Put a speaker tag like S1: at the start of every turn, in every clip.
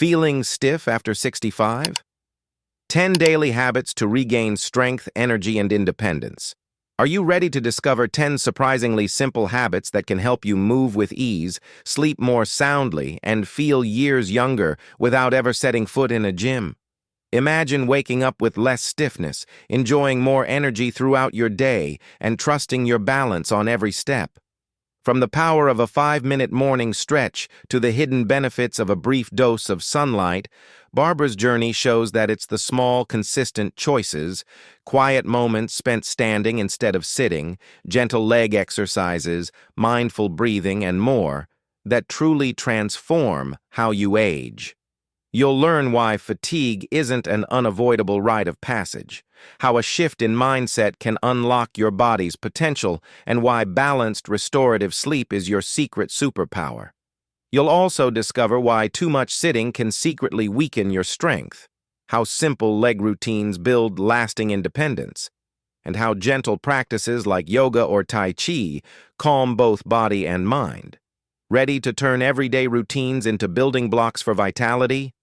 S1: Feeling stiff after 65? 10 daily habits to regain strength, energy, and independence. Are you ready to discover 10 surprisingly simple habits that can help you move with ease, sleep more soundly, and feel years younger without ever setting foot in a gym? Imagine waking up with less stiffness, enjoying more energy throughout your day, and trusting your balance on every step. From the power of a 5-minute morning stretch to the hidden benefits of a brief dose of sunlight, Barbara's journey shows that it's the small, consistent choices, quiet moments spent standing instead of sitting, gentle leg exercises, mindful breathing, and more, that truly transform how you age. You'll learn why fatigue isn't an unavoidable rite of passage, how a shift in mindset can unlock your body's potential, and why balanced, restorative sleep is your secret superpower. You'll also discover why too much sitting can secretly weaken your strength, how simple leg routines build lasting independence, and how gentle practices like yoga or Tai Chi calm both body and mind. Ready to turn everyday routines into building blocks for vitality?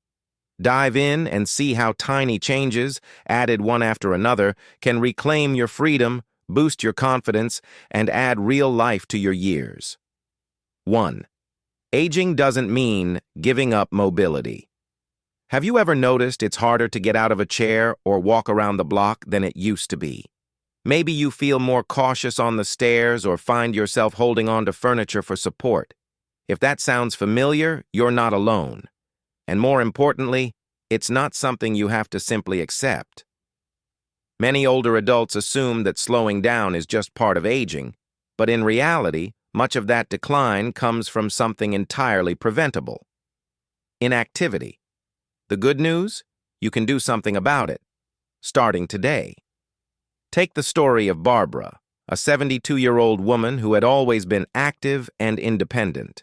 S1: Dive in and see how tiny changes, added one after another, can reclaim your freedom, boost your confidence, and add real life to your years. 1. Aging doesn't mean giving up mobility. Have you ever noticed it's harder to get out of a chair or walk around the block than it used to be? Maybe you feel more cautious on the stairs or find yourself holding on to furniture for support. If that sounds familiar, you're not alone. And more importantly, it's not something you have to simply accept. Many older adults assume that slowing down is just part of aging, but in reality, much of that decline comes from something entirely preventable: inactivity. The good news? You can do something about it, starting today. Take the story of Barbara, a 72-year-old woman who had always been active and independent.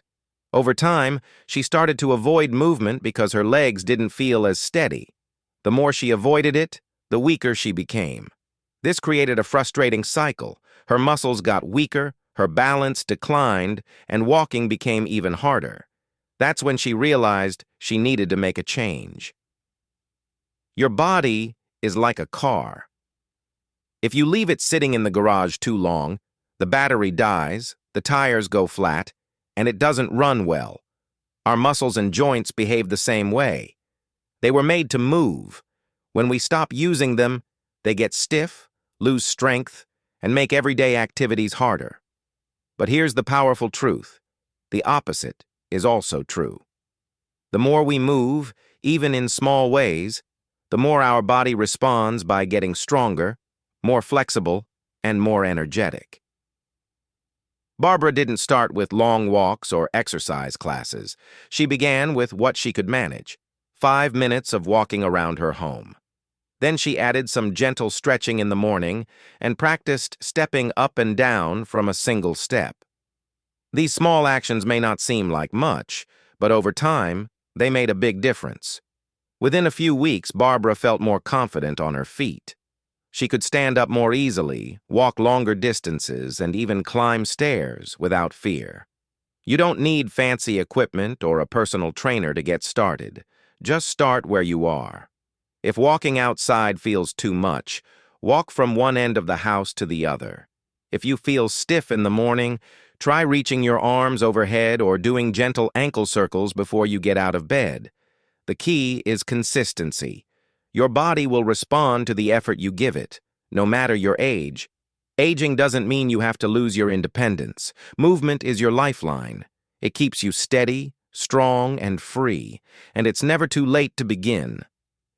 S1: Over time, she started to avoid movement because her legs didn't feel as steady. The more she avoided it, the weaker she became. This created a frustrating cycle. Her muscles got weaker, her balance declined, and walking became even harder. That's when she realized she needed to make a change. Your body is like a car. If you leave it sitting in the garage too long, the battery dies, the tires go flat, and it doesn't run well. Our muscles and joints behave the same way. They were made to move. When we stop using them, they get stiff, lose strength, and make everyday activities harder. But here's the powerful truth: the opposite is also true. The more we move, even in small ways, the more our body responds by getting stronger, more flexible, and more energetic. Barbara didn't start with long walks or exercise classes. She began with what she could manage: 5 minutes of walking around her home. Then she added some gentle stretching in the morning and practiced stepping up and down from a single step. These small actions may not seem like much, but over time, they made a big difference. Within a few weeks, Barbara felt more confident on her feet. She could stand up more easily, walk longer distances, and even climb stairs without fear. You don't need fancy equipment or a personal trainer to get started. Just start where you are. If walking outside feels too much, walk from one end of the house to the other. If you feel stiff in the morning, try reaching your arms overhead or doing gentle ankle circles before you get out of bed. The key is consistency. Your body will respond to the effort you give it, no matter your age. Aging doesn't mean you have to lose your independence. Movement is your lifeline. It keeps you steady, strong, and free, and it's never too late to begin.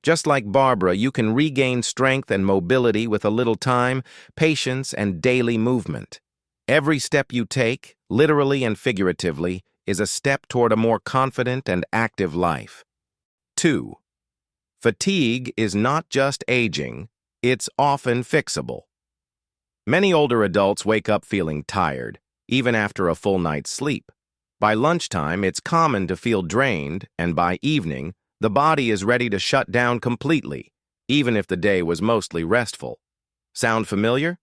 S1: Just like Barbara, you can regain strength and mobility with a little time, patience, and daily movement. Every step you take, literally and figuratively, is a step toward a more confident and active life. 2. Fatigue is not just aging, it's often fixable. Many older adults wake up feeling tired, even after a full night's sleep. By lunchtime, it's common to feel drained, and by evening, the body is ready to shut down completely, even if the day was mostly restful. Sound familiar?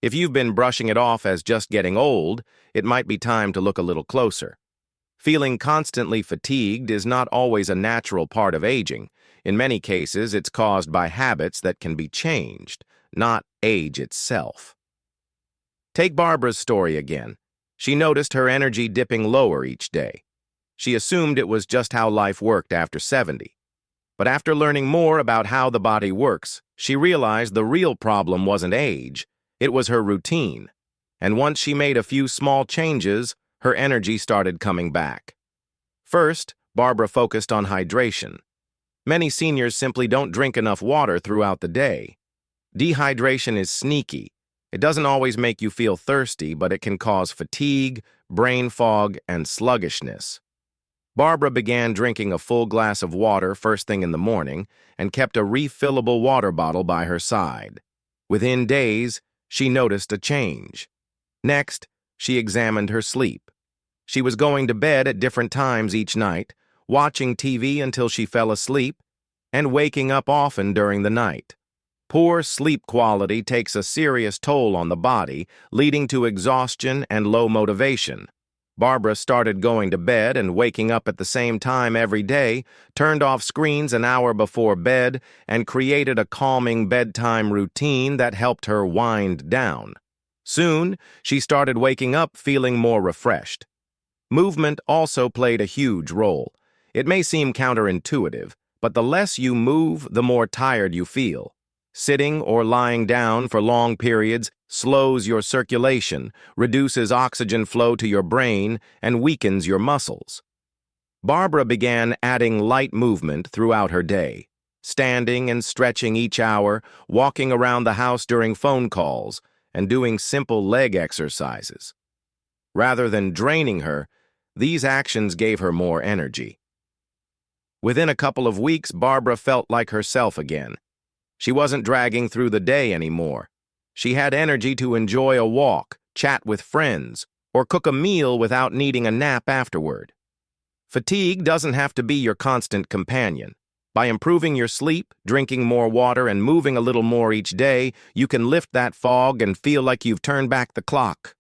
S1: If you've been brushing it off as just getting old, it might be time to look a little closer. Feeling constantly fatigued is not always a natural part of aging. In many cases, it's caused by habits that can be changed, not age itself. Take Barbara's story again. She noticed her energy dipping lower each day. She assumed it was just how life worked after 70. But after learning more about how the body works, she realized the real problem wasn't age, it was her routine. And once she made a few small changes, her energy started coming back. First, Barbara focused on hydration. Many seniors simply don't drink enough water throughout the day. Dehydration is sneaky. It doesn't always make you feel thirsty, but it can cause fatigue, brain fog, and sluggishness. Barbara began drinking a full glass of water first thing in the morning and kept a refillable water bottle by her side. Within days, she noticed a change. Next, she examined her sleep. She was going to bed at different times each night, watching TV until she fell asleep, and waking up often during the night. Poor sleep quality takes a serious toll on the body, leading to exhaustion and low motivation. Barbara started going to bed and waking up at the same time every day, turned off screens an hour before bed, and created a calming bedtime routine that helped her wind down. Soon, she started waking up feeling more refreshed. Movement also played a huge role. It may seem counterintuitive, but the less you move, the more tired you feel. Sitting or lying down for long periods slows your circulation, reduces oxygen flow to your brain, and weakens your muscles. Barbara began adding light movement throughout her day, standing and stretching each hour, walking around the house during phone calls, and doing simple leg exercises. Rather than draining her, these actions gave her more energy. Within a couple of weeks, Barbara felt like herself again. She wasn't dragging through the day anymore. She had energy to enjoy a walk, chat with friends, or cook a meal without needing a nap afterward. Fatigue doesn't have to be your constant companion. By improving your sleep, drinking more water, and moving a little more each day, you can lift that fog and feel like you've turned back the clock.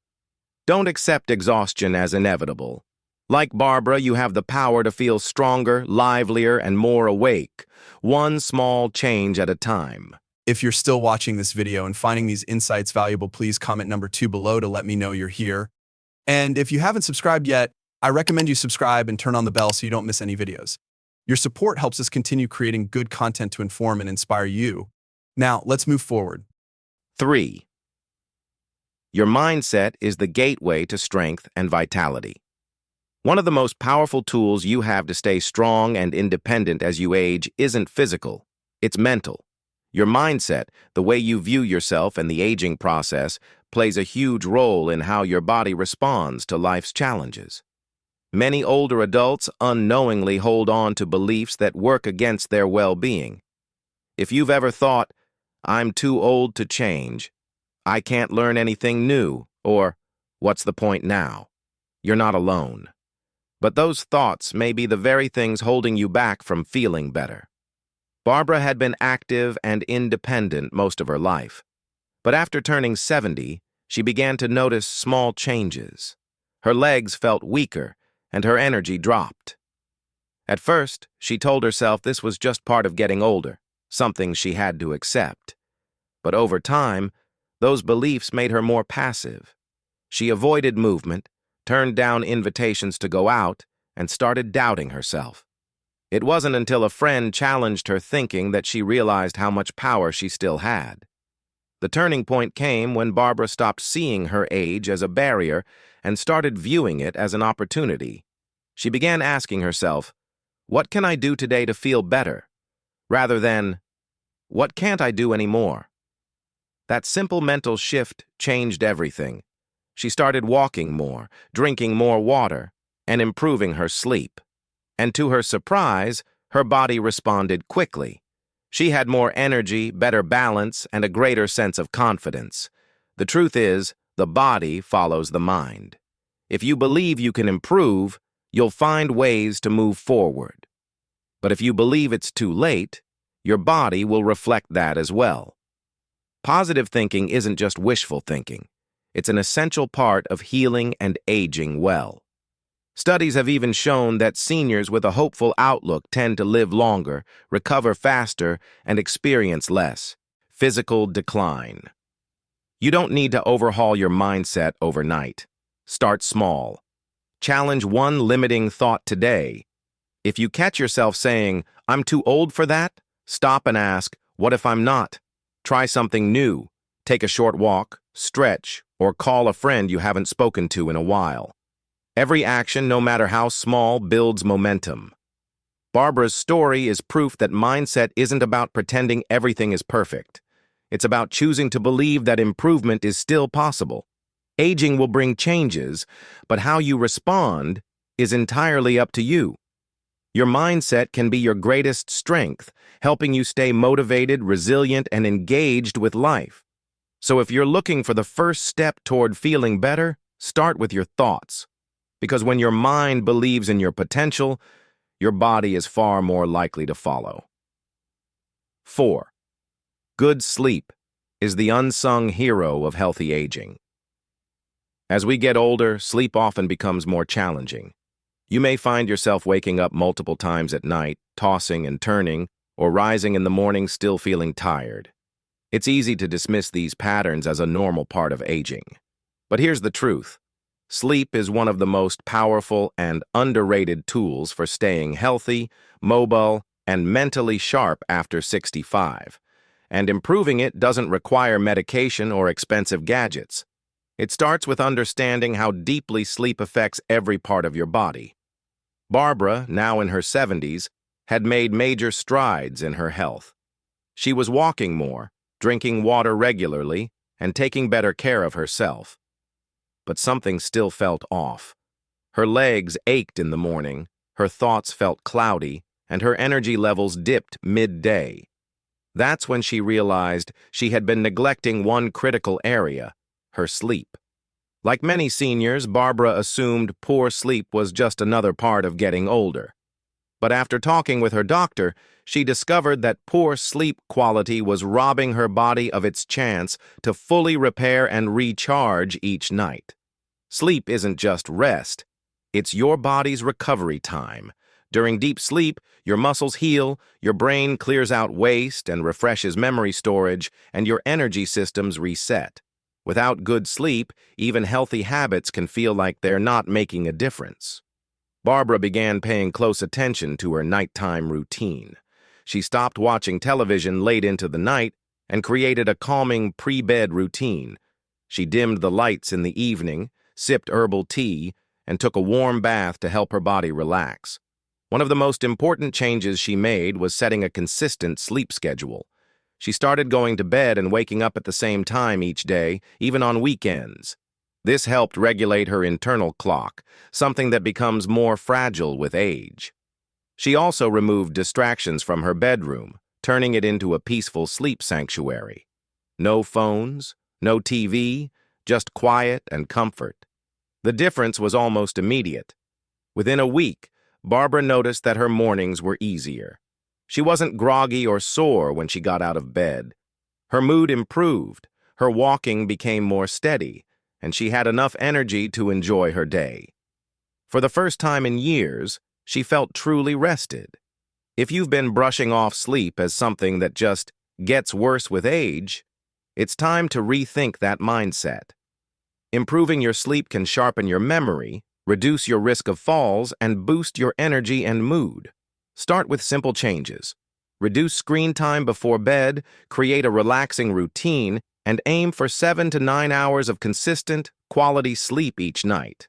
S1: Don't accept exhaustion as inevitable. Like Barbara, you have the power to feel stronger, livelier, and more awake, one small change at a time.
S2: If you're still watching this video and finding these insights valuable, please comment number 2 below to let me know you're here. And if you haven't subscribed yet, I recommend you subscribe and turn on the bell so you don't miss any videos. Your support helps us continue creating good content to inform and inspire you. Now, let's move forward.
S1: 3. Your mindset is the gateway to strength and vitality. One of the most powerful tools you have to stay strong and independent as you age isn't physical, it's mental. Your mindset, the way you view yourself and the aging process, plays a huge role in how your body responds to life's challenges. Many older adults unknowingly hold on to beliefs that work against their well-being. If you've ever thought, "I'm too old to change," "I can't learn anything new," or "What's the point now?" you're not alone. But those thoughts may be the very things holding you back from feeling better. Barbara had been active and independent most of her life. But after turning 70, she began to notice small changes. Her legs felt weaker, and her energy dropped. At first, she told herself this was just part of getting older, something she had to accept. But over time, those beliefs made her more passive. She avoided movement, turned down invitations to go out, and started doubting herself. It wasn't until a friend challenged her thinking that she realized how much power she still had. The turning point came when Barbara stopped seeing her age as a barrier and started viewing it as an opportunity. She began asking herself, "What can I do today to feel better?" rather than, "What can't I do anymore?" That simple mental shift changed everything. She started walking more, drinking more water, and improving her sleep. And to her surprise, her body responded quickly. She had more energy, better balance, and a greater sense of confidence. The truth is, the body follows the mind. If you believe you can improve, you'll find ways to move forward. But if you believe it's too late, your body will reflect that as well. Positive thinking isn't just wishful thinking. It's an essential part of healing and aging well. Studies have even shown that seniors with a hopeful outlook tend to live longer, recover faster, and experience less physical decline. You don't need to overhaul your mindset overnight. Start small. Challenge one limiting thought today. If you catch yourself saying, "I'm too old for that," stop and ask, "What if I'm not?" Try something new. Take a short walk, stretch, or call a friend you haven't spoken to in a while. Every action, no matter how small, builds momentum. Barbara's story is proof that mindset isn't about pretending everything is perfect. It's about choosing to believe that improvement is still possible. Aging will bring changes, but how you respond is entirely up to you. Your mindset can be your greatest strength, helping you stay motivated, resilient, and engaged with life. So if you're looking for the first step toward feeling better, start with your thoughts. Because when your mind believes in your potential, your body is far more likely to follow. 4. Good sleep is the unsung hero of healthy aging. As we get older, sleep often becomes more challenging. You may find yourself waking up multiple times at night, tossing and turning, or rising in the morning still feeling tired. It's easy to dismiss these patterns as a normal part of aging. But here's the truth. Sleep is one of the most powerful and underrated tools for staying healthy, mobile, and mentally sharp after 65. And improving it doesn't require medication or expensive gadgets. It starts with understanding how deeply sleep affects every part of your body. Barbara, now in her 70s, had made major strides in her health. She was walking more, drinking water regularly, and taking better care of herself. But something still felt off. Her legs ached in the morning, her thoughts felt cloudy, and her energy levels dipped midday. That's when she realized she had been neglecting one critical area, her sleep. Like many seniors, Barbara assumed poor sleep was just another part of getting older. But after talking with her doctor, she discovered that poor sleep quality was robbing her body of its chance to fully repair and recharge each night. Sleep isn't just rest, it's your body's recovery time. During deep sleep, your muscles heal, your brain clears out waste and refreshes memory storage, and your energy systems reset. Without good sleep, even healthy habits can feel like they're not making a difference. Barbara began paying close attention to her nighttime routine. She stopped watching television late into the night and created a calming pre-bed routine. She dimmed the lights in the evening, sipped herbal tea, and took a warm bath to help her body relax. One of the most important changes she made was setting a consistent sleep schedule. She started going to bed and waking up at the same time each day, even on weekends. This helped regulate her internal clock, something that becomes more fragile with age. She also removed distractions from her bedroom, turning it into a peaceful sleep sanctuary. No phones, no TV, just quiet and comfort. The difference was almost immediate. Within a week, Barbara noticed that her mornings were easier. She wasn't groggy or sore when she got out of bed. Her mood improved, her walking became more steady, and she had enough energy to enjoy her day. For the first time in years, she felt truly rested. If you've been brushing off sleep as something that just gets worse with age, it's time to rethink that mindset. Improving your sleep can sharpen your memory, reduce your risk of falls, and boost your energy and mood. Start with simple changes. Reduce screen time before bed, create a relaxing routine, and aim for 7 to 9 hours of consistent, quality sleep each night.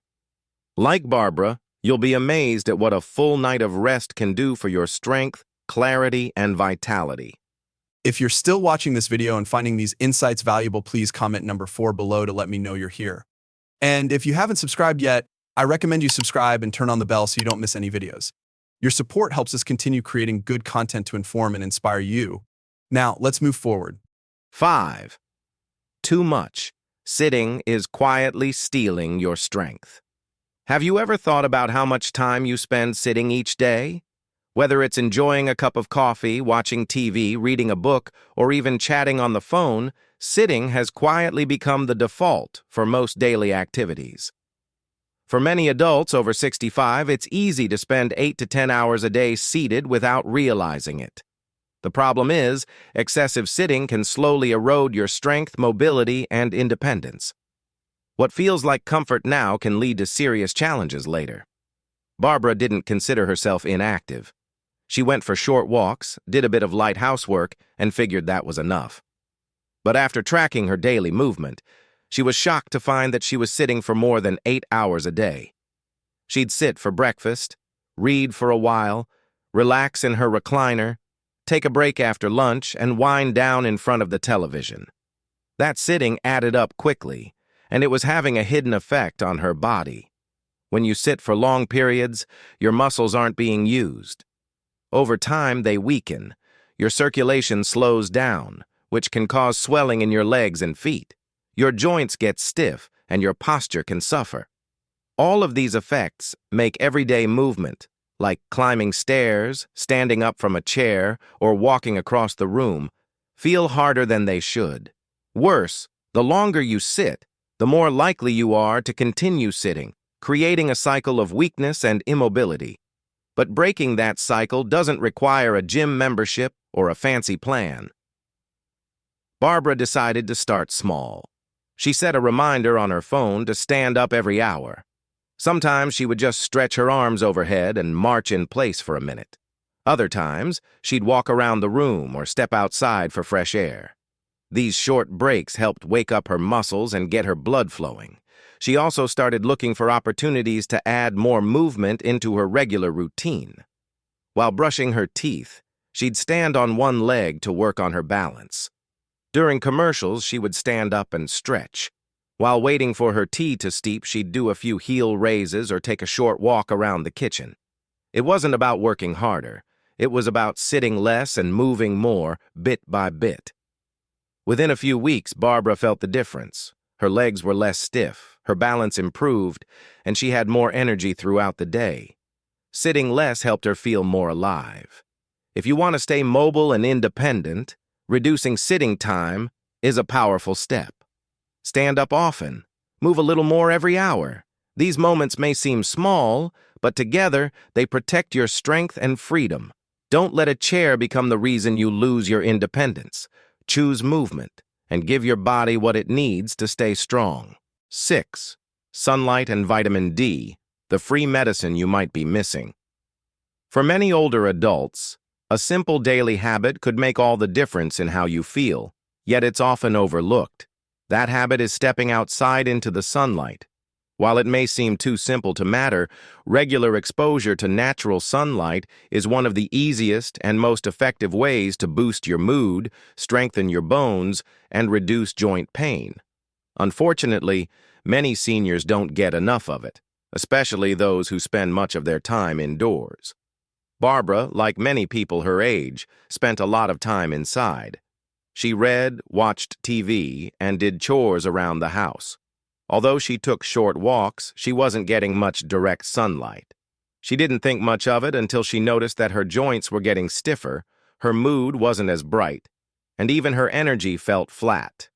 S1: Like Barbara, you'll be amazed at what a full night of rest can do for your strength, clarity, and vitality.
S2: If you're still watching this video and finding these insights valuable, please comment number 4 below to let me know you're here. And if you haven't subscribed yet, I recommend you subscribe and turn on the bell so you don't miss any videos. Your support helps us continue creating good content to inform and inspire you. Now, let's move forward.
S1: 5. Too much. Sitting is quietly stealing your strength. Have you ever thought about how much time you spend sitting each day? Whether it's enjoying a cup of coffee, watching TV, reading a book, or even chatting on the phone, sitting has quietly become the default for most daily activities. For many adults over 65, it's easy to spend 8 to 10 hours a day seated without realizing it. The problem is, excessive sitting can slowly erode your strength, mobility, and independence. What feels like comfort now can lead to serious challenges later. Barbara didn't consider herself inactive. She went for short walks, did a bit of light housework, and figured that was enough. But after tracking her daily movement, she was shocked to find that she was sitting for more than 8 hours a day. She'd sit for breakfast, read for a while, relax in her recliner, take a break after lunch, and wind down in front of the television. That sitting added up quickly, and it was having a hidden effect on her body. When you sit for long periods, your muscles aren't being used. Over time, they weaken. Your circulation slows down, which can cause swelling in your legs and feet. Your joints get stiff, and your posture can suffer. All of these effects make everyday movement, like climbing stairs, standing up from a chair, or walking across the room, feel harder than they should. Worse, the longer you sit, the more likely you are to continue sitting, creating a cycle of weakness and immobility. But breaking that cycle doesn't require a gym membership or a fancy plan. Barbara decided to start small. She set a reminder on her phone to stand up every hour. Sometimes she would just stretch her arms overhead and march in place for a minute. Other times, she'd walk around the room or step outside for fresh air. These short breaks helped wake up her muscles and get her blood flowing. She also started looking for opportunities to add more movement into her regular routine. While brushing her teeth, she'd stand on one leg to work on her balance. During commercials, she would stand up and stretch. While waiting for her tea to steep, she'd do a few heel raises or take a short walk around the kitchen. It wasn't about working harder. It was about sitting less and moving more, bit by bit. Within a few weeks, Barbara felt the difference. Her legs were less stiff, her balance improved, and she had more energy throughout the day. Sitting less helped her feel more alive. If you want to stay mobile and independent, reducing sitting time is a powerful step. Stand up often. Move a little more every hour. These moments may seem small, but together they protect your strength and freedom. Don't let a chair become the reason you lose your independence. Choose movement and give your body what it needs to stay strong. 6. Sunlight and vitamin D, the free medicine you might be missing. For many older adults, a simple daily habit could make all the difference in how you feel, yet it's often overlooked. That habit is stepping outside into the sunlight. While it may seem too simple to matter, regular exposure to natural sunlight is one of the easiest and most effective ways to boost your mood, strengthen your bones, and reduce joint pain. Unfortunately, many seniors don't get enough of it, especially those who spend much of their time indoors. Barbara, like many people her age, spent a lot of time inside. She read, watched TV, and did chores around the house. Although she took short walks, she wasn't getting much direct sunlight. She didn't think much of it until she noticed that her joints were getting stiffer, her mood wasn't as bright, and even her energy felt flat.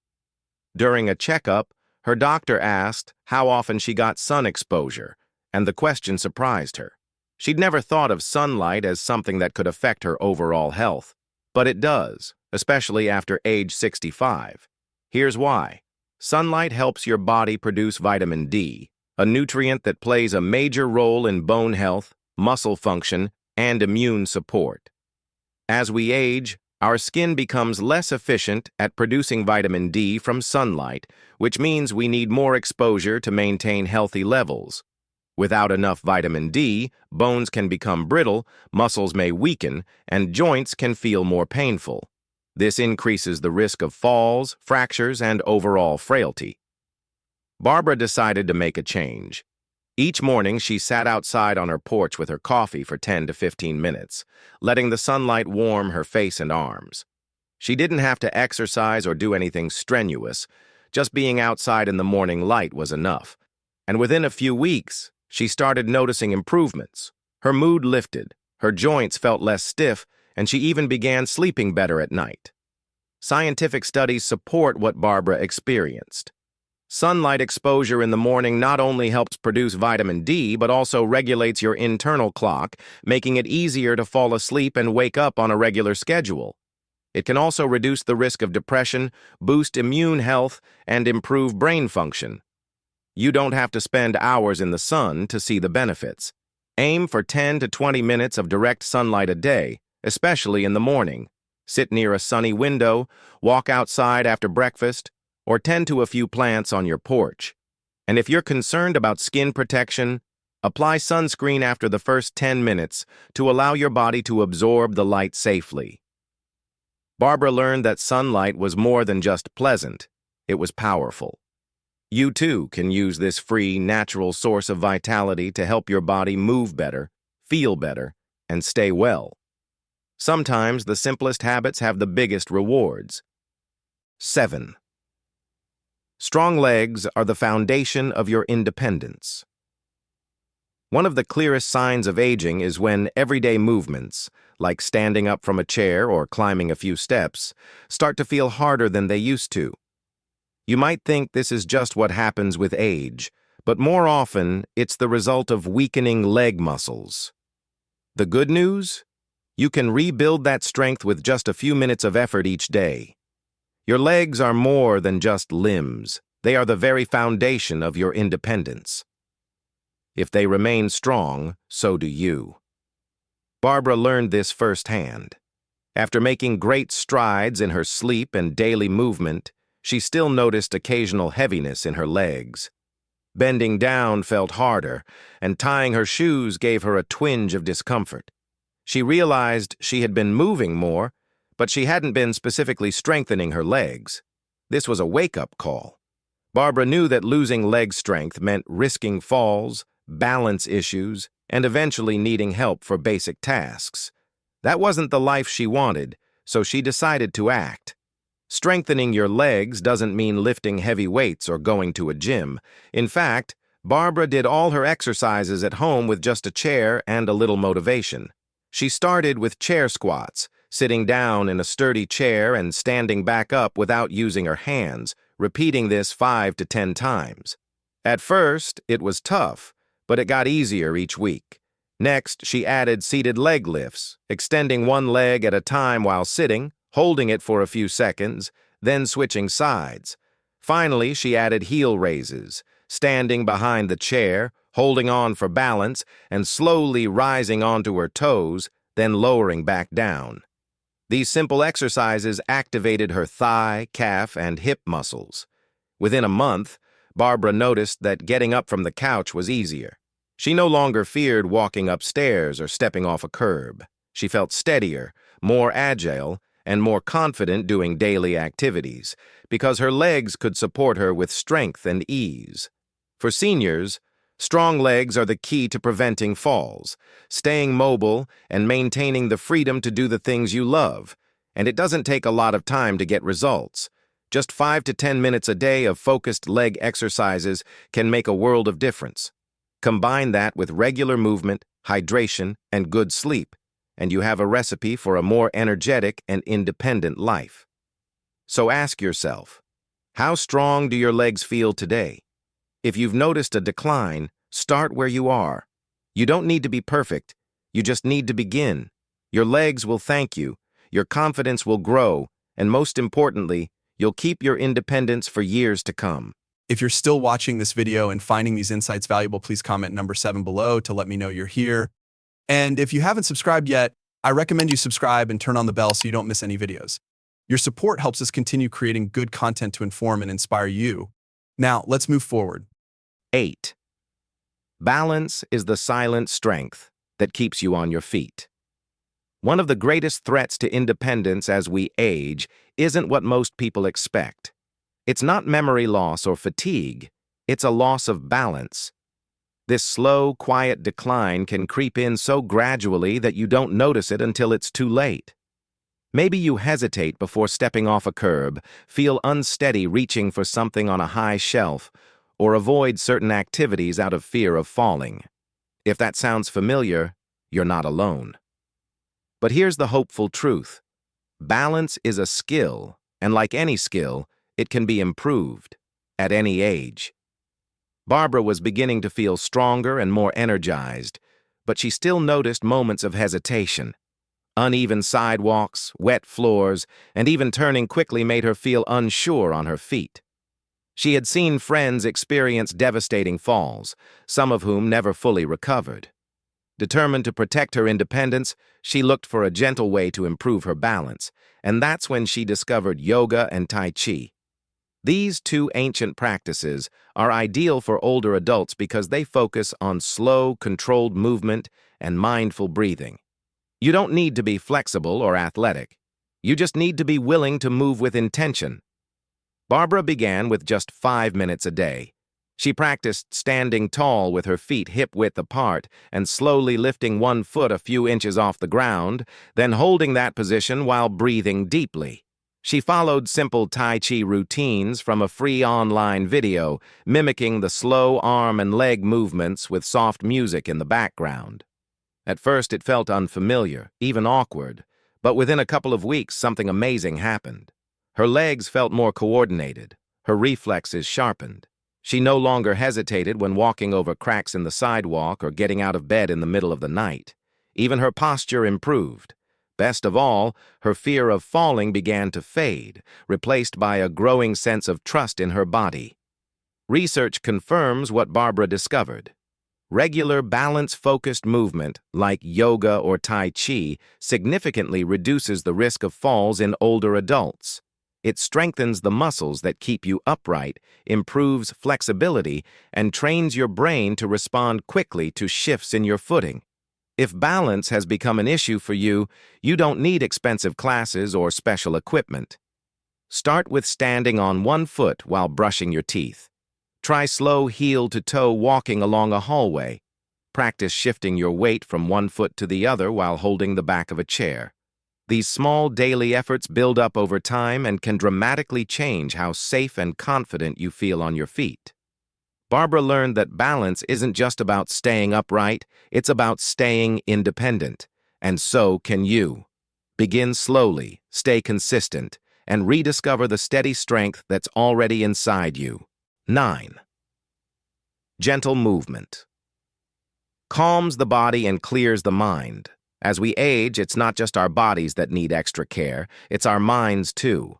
S1: During a checkup, her doctor asked how often she got sun exposure, and the question surprised her. She'd never thought of sunlight as something that could affect her overall health, but it does, especially after age 65. Here's why. Sunlight helps your body produce vitamin D, a nutrient that plays a major role in bone health, muscle function, and immune support. As we age, our skin becomes less efficient at producing vitamin D from sunlight, which means we need more exposure to maintain healthy levels. Without enough vitamin D, bones can become brittle, muscles may weaken, and joints can feel more painful. This increases the risk of falls, fractures, and overall frailty. Barbara decided to make a change. Each morning, she sat outside on her porch with her coffee for 10 to 15 minutes, letting the sunlight warm her face and arms. She didn't have to exercise or do anything strenuous. Just being outside in the morning light was enough. And within a few weeks, she started noticing improvements. Her mood lifted, her joints felt less stiff, and she even began sleeping better at night. Scientific studies support what Barbara experienced. Sunlight exposure in the morning not only helps produce vitamin D, but also regulates your internal clock, making it easier to fall asleep and wake up on a regular schedule. It can also reduce the risk of depression, boost immune health, and improve brain function. You don't have to spend hours in the sun to see the benefits. Aim for 10 to 20 minutes of direct sunlight a day, especially in the morning. Sit near a sunny window, walk outside after breakfast, or tend to a few plants on your porch. And if you're concerned about skin protection, apply sunscreen after the first 10 minutes to allow your body to absorb the light safely. Barbara learned that sunlight was more than just pleasant, it was powerful. You too can use this free, natural source of vitality to help your body move better, feel better, and stay well. Sometimes the simplest habits have the biggest rewards. 7. Strong legs are the foundation of your independence. One of the clearest signs of aging is when everyday movements, like standing up from a chair or climbing a few steps, start to feel harder than they used to. You might think this is just what happens with age, but more often it's the result of weakening leg muscles. The good news? You can rebuild that strength with just a few minutes of effort each day. Your legs are more than just limbs. They are the very foundation of your independence. If they remain strong, so do you. Barbara learned this firsthand. After making great strides in her sleep and daily movement, she still noticed occasional heaviness in her legs. Bending down felt harder, and tying her shoes gave her a twinge of discomfort. She realized she had been moving more, but she hadn't been specifically strengthening her legs. This was a wake-up call. Barbara knew that losing leg strength meant risking falls, balance issues, and eventually needing help for basic tasks. That wasn't the life she wanted, so she decided to act. Strengthening your legs doesn't mean lifting heavy weights or going to a gym. In fact, Barbara did all her exercises at home with just a chair and a little motivation. She started with chair squats, sitting down in a sturdy chair and standing back up without using her hands, repeating this 5 to 10 times. At first, it was tough, but it got easier each week. Next, she added seated leg lifts, extending one leg at a time while sitting, holding it for a few seconds, then switching sides. Finally, she added heel raises, standing behind the chair, holding on for balance, and slowly rising onto her toes, then lowering back down. These simple exercises activated her thigh, calf, and hip muscles. Within a month, Barbara noticed that getting up from the couch was easier. She no longer feared walking upstairs or stepping off a curb. She felt steadier, more agile, and more confident doing daily activities, because her legs could support her with strength and ease. For seniors, strong legs are the key to preventing falls, staying mobile, and maintaining the freedom to do the things you love. And it doesn't take a lot of time to get results. Just 5 to 10 minutes a day of focused leg exercises can make a world of difference. Combine that with regular movement, hydration, and good sleep, and you have a recipe for a more energetic and independent life. So ask yourself, how strong do your legs feel today? If you've noticed a decline, start where you are. You don't need to be perfect. You just need to begin. Your legs will thank you, your confidence will grow, and most importantly, you'll keep your independence for years to come.
S2: If you're still watching this video and finding these insights valuable, please comment number 7 below to let me know you're here. And if you haven't subscribed yet, I recommend you subscribe and turn on the bell so you don't miss any videos. Your support helps us continue creating good content to inform and inspire you. Now, let's move forward.
S1: 8. Balance is the silent strength that keeps you on your feet. One of the greatest threats to independence as we age isn't what most people expect. It's not memory loss or fatigue, it's a loss of balance. This slow, quiet decline can creep in so gradually that you don't notice it until it's too late. Maybe you hesitate before stepping off a curb, feel unsteady reaching for something on a high shelf, or avoid certain activities out of fear of falling. If that sounds familiar, you're not alone. But here's the hopeful truth. Balance is a skill, and like any skill, it can be improved. at any age. Barbara was beginning to feel stronger and more energized, but she still noticed moments of hesitation. Uneven sidewalks, wet floors, and even turning quickly made her feel unsure on her feet. She had seen friends experience devastating falls, some of whom never fully recovered. Determined to protect her independence, she looked for a gentle way to improve her balance, and that's when she discovered yoga and Tai Chi. These two ancient practices are ideal for older adults because they focus on slow, controlled movement and mindful breathing. You don't need to be flexible or athletic. You just need to be willing to move with intention. Barbara began with just 5 minutes a day. She practiced standing tall with her feet hip-width apart and slowly lifting one foot a few inches off the ground, then holding that position while breathing deeply. She followed simple Tai Chi routines from a free online video, mimicking the slow arm and leg movements with soft music in the background. At first, it felt unfamiliar, even awkward, but within a couple of weeks, something amazing happened. Her legs felt more coordinated, her reflexes sharpened. She no longer hesitated when walking over cracks in the sidewalk or getting out of bed in the middle of the night. Even her posture improved. Best of all, her fear of falling began to fade, replaced by a growing sense of trust in her body. Research confirms what Barbara discovered. Regular balance-focused movement, like yoga or Tai Chi, significantly reduces the risk of falls in older adults. It strengthens the muscles that keep you upright, improves flexibility, and trains your brain to respond quickly to shifts in your footing. If balance has become an issue for you, you don't need expensive classes or special equipment. Start with standing on one foot while brushing your teeth. Try slow heel-to-toe walking along a hallway. Practice shifting your weight from one foot to the other while holding the back of a chair. These small daily efforts build up over time and can dramatically change how safe and confident you feel on your feet. Barbara learned that balance isn't just about staying upright, it's about staying independent. And so can you. Begin slowly, stay consistent, and rediscover the steady strength that's already inside you. 9. Gentle movement. Calms the body and clears the mind. As we age, it's not just our bodies that need extra care, it's our minds too.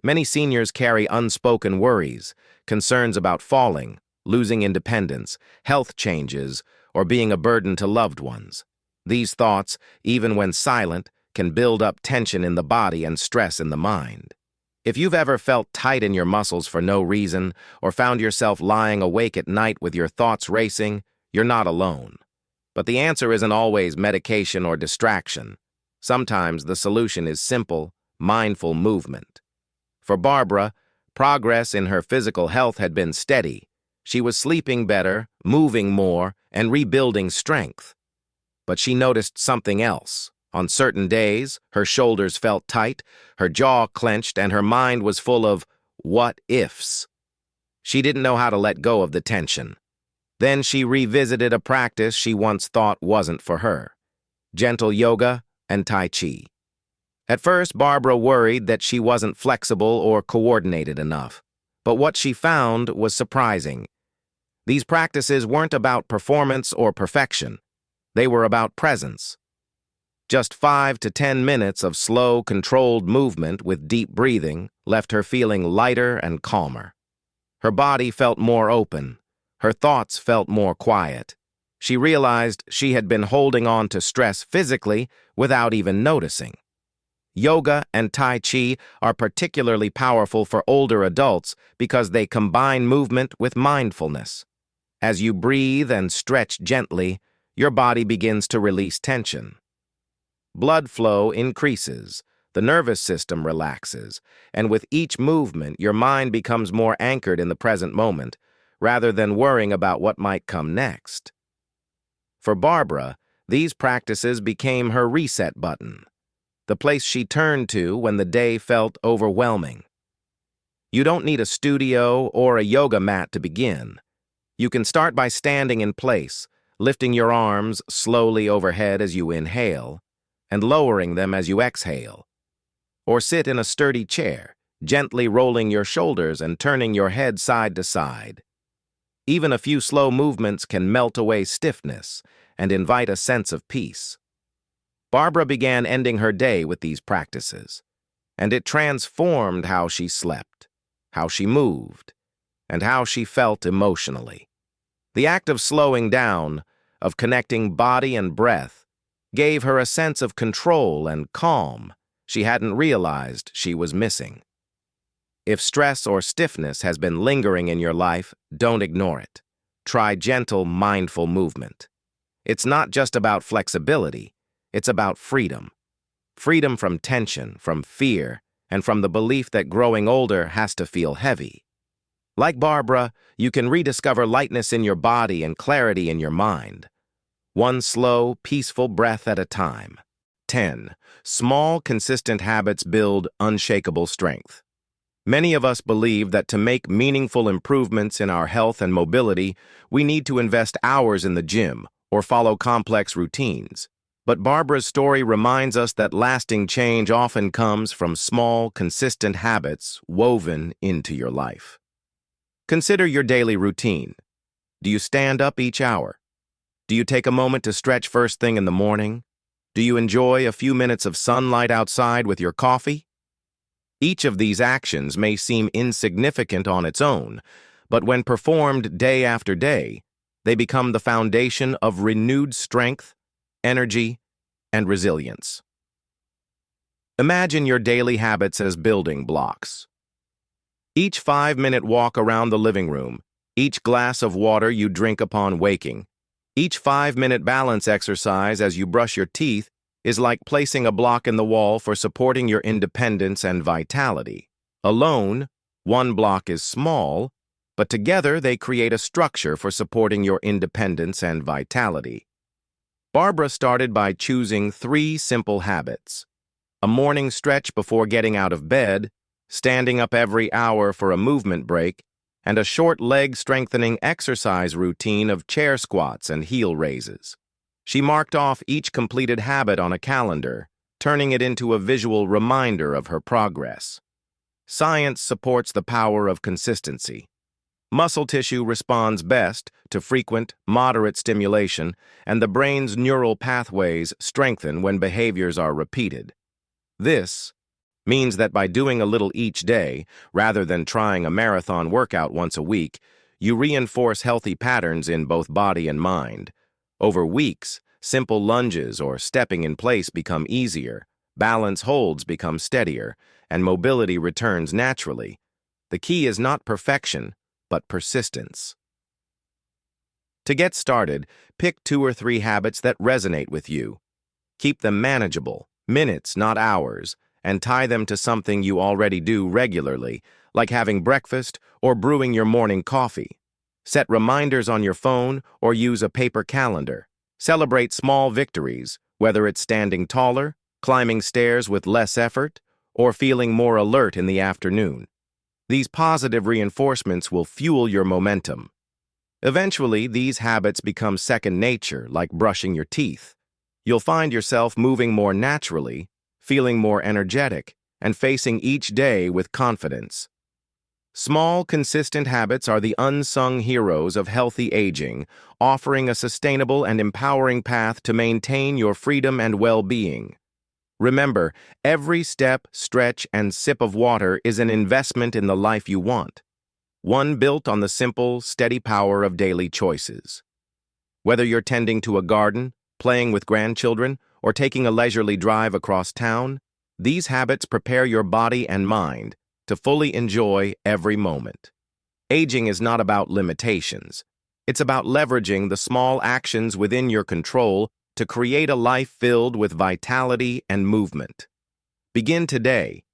S1: Many seniors carry unspoken worries, concerns about falling, losing independence, health changes, or being a burden to loved ones. These thoughts, even when silent, can build up tension in the body and stress in the mind. If you've ever felt tight in your muscles for no reason, or found yourself lying awake at night with your thoughts racing, you're not alone. But the answer isn't always medication or distraction. Sometimes the solution is simple, mindful movement. For Barbara, progress in her physical health had been steady. She was sleeping better, moving more, and rebuilding strength. But she noticed something else. On certain days, her shoulders felt tight, her jaw clenched, and her mind was full of what-ifs. She didn't know how to let go of the tension. Then she revisited a practice she once thought wasn't for her: gentle yoga and Tai Chi. At first, Barbara worried that she wasn't flexible or coordinated enough. But what she found was surprising. These practices weren't about performance or perfection. They were about presence. Just 5 to 10 minutes of slow, controlled movement with deep breathing left her feeling lighter and calmer. Her body felt more open. Her thoughts felt more quiet. She realized she had been holding on to stress physically without even noticing. Yoga and Tai Chi are particularly powerful for older adults because they combine movement with mindfulness. As you breathe and stretch gently, your body begins to release tension. Blood flow increases, the nervous system relaxes, and with each movement, your mind becomes more anchored in the present moment, rather than worrying about what might come next. For Barbara, these practices became her reset button, the place she turned to when the day felt overwhelming. You don't need a studio or a yoga mat to begin. You can start by standing in place, lifting your arms slowly overhead as you inhale, and lowering them as you exhale. Or sit in a sturdy chair, gently rolling your shoulders and turning your head side to side. Even a few slow movements can melt away stiffness and invite a sense of peace. Barbara began ending her day with these practices, and it transformed how she slept, how she moved, and how she felt emotionally. The act of slowing down, of connecting body and breath, gave her a sense of control and calm she hadn't realized she was missing. If stress or stiffness has been lingering in your life, don't ignore it. Try gentle, mindful movement. It's not just about flexibility, it's about freedom. Freedom from tension, from fear, and from the belief that growing older has to feel heavy. Like Barbara, you can rediscover lightness in your body and clarity in your mind. One slow, peaceful breath at a time. 10. Small, consistent habits build unshakable strength. Many of us believe that to make meaningful improvements in our health and mobility, we need to invest hours in the gym or follow complex routines. But Barbara's story reminds us that lasting change often comes from small, consistent habits woven into your life. Consider your daily routine. Do you stand up each hour? Do you take a moment to stretch first thing in the morning? Do you enjoy a few minutes of sunlight outside with your coffee? Each of these actions may seem insignificant on its own, but when performed day after day, they become the foundation of renewed strength, energy, and resilience. Imagine your daily habits as building blocks. Each 5-minute walk around the living room, each glass of water you drink upon waking, each 5-minute balance exercise as you brush your teeth is like placing a block in the wall for supporting your independence and vitality. Alone, one block is small, but together they create a structure for supporting your independence and vitality. Barbara started by choosing 3 simple habits: a morning stretch before getting out of bed, standing up every hour for a movement break, and a short leg-strengthening exercise routine of chair squats and heel raises. She marked off each completed habit on a calendar, turning it into a visual reminder of her progress. Science supports the power of consistency. Muscle tissue responds best to frequent, moderate stimulation, and the brain's neural pathways strengthen when behaviors are repeated. This means that by doing a little each day, rather than trying a marathon workout once a week, you reinforce healthy patterns in both body and mind. Over weeks, simple lunges or stepping in place become easier, balance holds become steadier, and mobility returns naturally. The key is not perfection, but persistence. To get started, pick 2 or 3 habits that resonate with you. Keep them manageable, minutes, not hours, and tie them to something you already do regularly, like having breakfast or brewing your morning coffee. Set reminders on your phone or use a paper calendar. Celebrate small victories, whether it's standing taller, climbing stairs with less effort, or feeling more alert in the afternoon. These positive reinforcements will fuel your momentum. Eventually, these habits become second nature, like brushing your teeth. You'll find yourself moving more naturally, feeling more energetic, and facing each day with confidence. Small, consistent habits are the unsung heroes of healthy aging, offering a sustainable and empowering path to maintain your freedom and well-being. Remember, every step, stretch, and sip of water is an investment in the life you want, one built on the simple, steady power of daily choices. Whether you're tending to a garden, playing with grandchildren, or taking a leisurely drive across town, these habits prepare your body and mind to fully enjoy every moment. Aging is not about limitations. It's about leveraging the small actions within your control to create a life filled with vitality and movement. Begin today.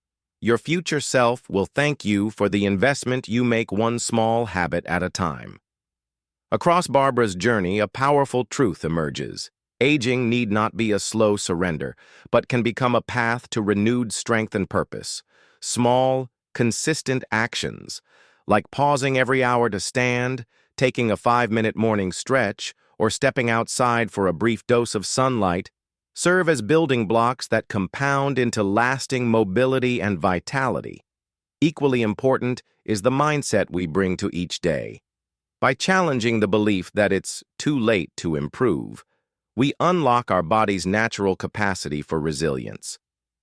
S1: Your future self will thank you for the investment you make one small habit at a time. Across Barbara's journey, a powerful truth emerges. Aging need not be a slow surrender, but can become a path to renewed strength and purpose. Small, consistent actions, like pausing every hour to stand, taking a 5-minute morning stretch, or stepping outside for a brief dose of sunlight, serve as building blocks that compound into lasting mobility and vitality. Equally important is the mindset we bring to each day. By challenging the belief that it's too late to improve, we unlock our body's natural capacity for resilience.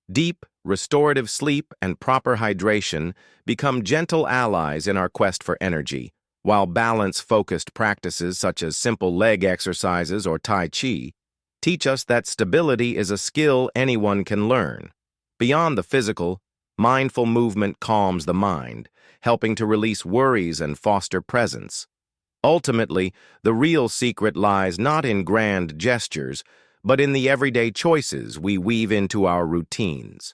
S1: Deep, restorative sleep and proper hydration become gentle allies in our quest for energy, while balance-focused practices such as simple leg exercises or Tai Chi teach us that stability is a skill anyone can learn. Beyond the physical, mindful movement calms the mind, helping to release worries and foster presence. Ultimately, the real secret lies not in grand gestures, but in the everyday choices we weave into our routines.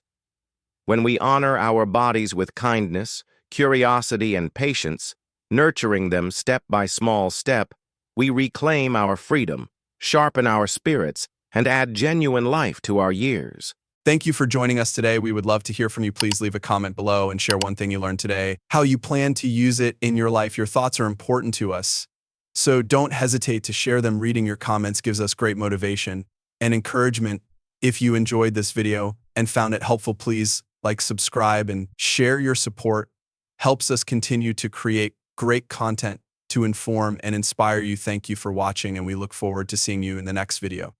S1: When we honor our bodies with kindness, curiosity, and patience, nurturing them step by small step, we reclaim our freedom, sharpen our spirits, and add genuine life to our years.
S2: Thank you for joining us today. We would love to hear from you. Please leave a comment below and share one thing you learned today, how you plan to use it in your life. Your thoughts are important to us, so don't hesitate to share them. Reading your comments gives us great motivation and encouragement. If you enjoyed this video and found it helpful, please like, subscribe, and share. Your support helps us continue to create great content to inform and inspire you. Thank you for watching, and we look forward to seeing you in the next video.